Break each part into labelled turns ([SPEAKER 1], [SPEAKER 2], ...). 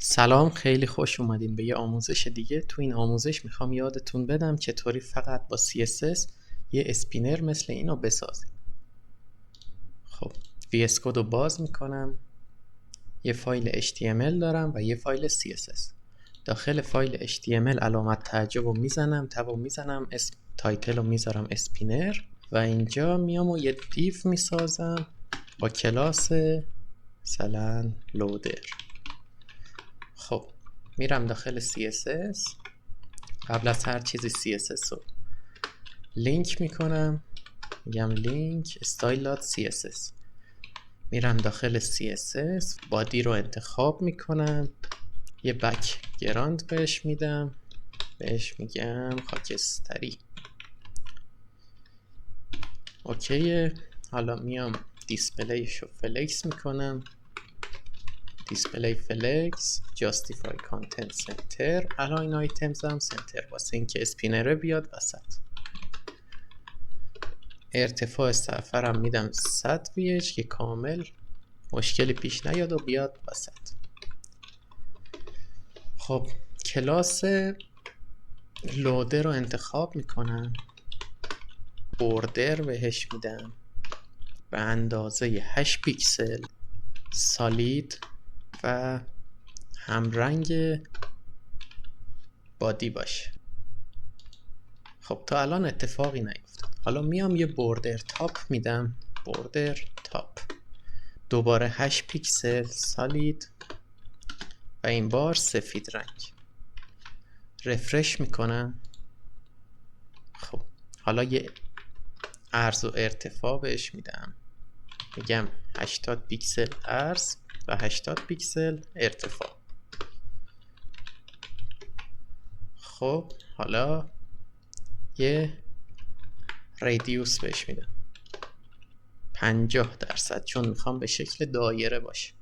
[SPEAKER 1] سلام، خیلی خوش اومدین به یه آموزش دیگه. تو این آموزش میخوام یادتون بدم چطوری فقط با CSS یه اسپینر مثل اینو بسازیم. خب VS Code رو باز میکنم. یه فایل HTML دارم و یه فایل CSS. داخل فایل HTML علامت تعجب رو میزنم، تب رو میزنم، اسم تایتل رو میذارم اسپینر و اینجا میام و یه دیف میسازم با کلاس مثلا لودر. خب میرم داخل CSS. قبل از هر چیزی CSS رو لینک میکنم، میگم لینک style.css. میرم داخل CSS، بادی رو انتخاب میکنم، یه بک گراند بهش میدم، بهش میگم خاکستری. اوکیه. حالا میام دیسپلیشو فلکس میکنم، دیسپلی فلکس جاستیفای کانتنت سنتر. الاین آیتمز هم سنتر واسه اینکه اسپینره بیاد وسط. ارتفاع صفحه میدم 100 ویج که کامل مشکلی پیش نیاد و بیاد وسط. خب کلاس لودر رو انتخاب میکنم، بوردر بهش میدم به اندازه 8 پیکسل، سالید و همرنگ بادی باشه. خب تا الان اتفاقی نیفتاد. حالا میام یه بوردر تاپ میدم، بوردر تاپ، دوباره 8 پیکسل، سالید و این بار سفید رنگ. رفرش میکنم. خب حالا یه عرض و ارتفاع بهش میدم، میگم 80 پیکسل عرض و 80 پیکسل ارتفاع. خب حالا یه ریدیوس بهش میدم 50%، چون میخوام به شکل دایره باشه.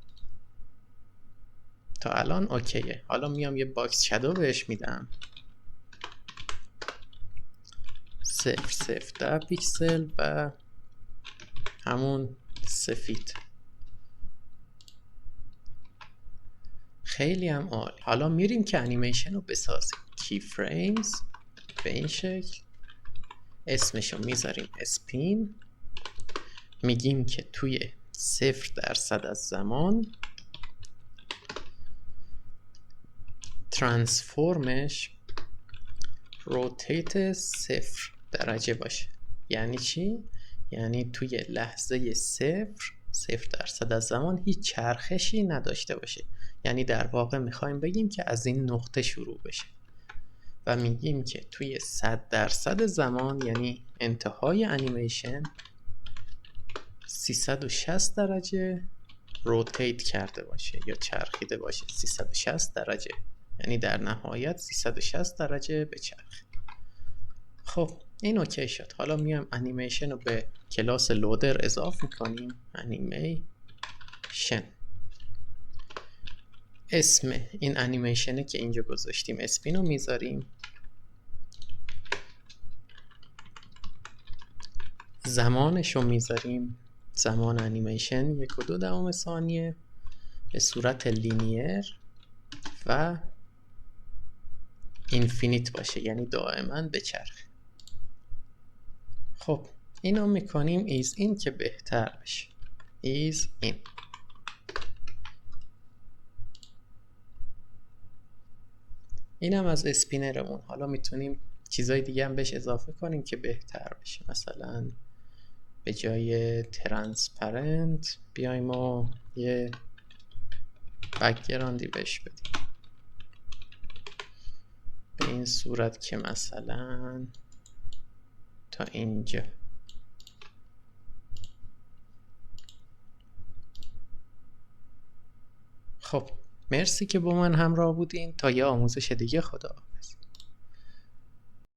[SPEAKER 1] تا الان اوکیه. حالا میام یه باکس شادو بهش میدم 0.010 پیکسل و همون سفید. خیلی هم عالی. حالا میریم که انیمیشن رو بسازیم. کی فریمز به این شکل، اسمشو میذاریم اسپین، میگیم که توی 0% از زمان ترانسفورمش روتیت 0 درجه باشه. یعنی چی؟ یعنی توی لحظه 0% از زمان هیچ چرخشی نداشته باشه. یعنی در واقع میخوایم بگیم که از این نقطه شروع بشه و میگیم که توی 100% زمان، یعنی انتهای انیمیشن، 360 درجه روتیت کرده باشه یا چرخیده باشه. 360 درجه یعنی در نهایت 360 درجه بچرخه. خب این اوکی شد. حالا میایم انیمیشن رو به کلاس لودر اضافه میکنیم، انیمیشن. اسم این انیمیشنه که اینجا گذاشتیم اسپین رو میذاریم، زمانش رو میذاریم، زمان انیمیشن 1.2 ثانیه به صورت لینیر و اینفینیت باشه، یعنی دائما بچرخه. خب اینو میکنیم ایز این که بهتر بشه. ایز این. اینم از اسپینرمون. حالا میتونیم چیزای دیگه هم بهش اضافه کنیم که بهتر بشه. مثلا به جای ترانسپرنت بیایم و یه بک‌گراندی بهش بدیم به این صورت که مثلا تا اینجا. خب مرسی که با من همراه بودین. تا یه آموزش دیگه، خدا حافظ.